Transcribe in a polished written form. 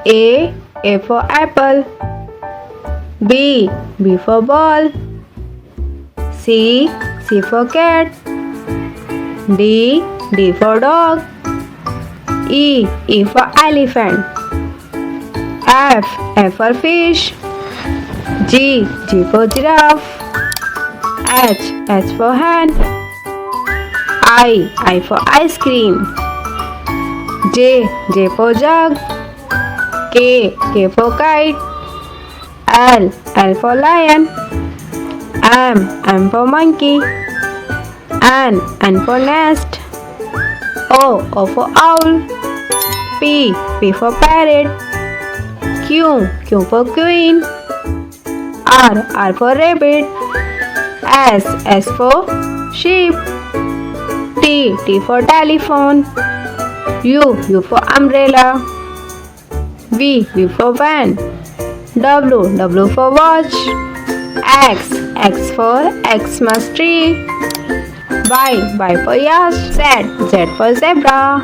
A for apple. B for ball. C for cat. D for dog. E for elephant. F for fish. G for giraffe. H for hand. I for ice cream. J for jug. K for kite. L for lion. M for monkey. N for nest. O for owl. P for parrot. Q for queen. R for rabbit. S for sheep. T for telephone. U for umbrella. V for van. W for watch. X for Xmas tree. Y for yacht. Z for zebra.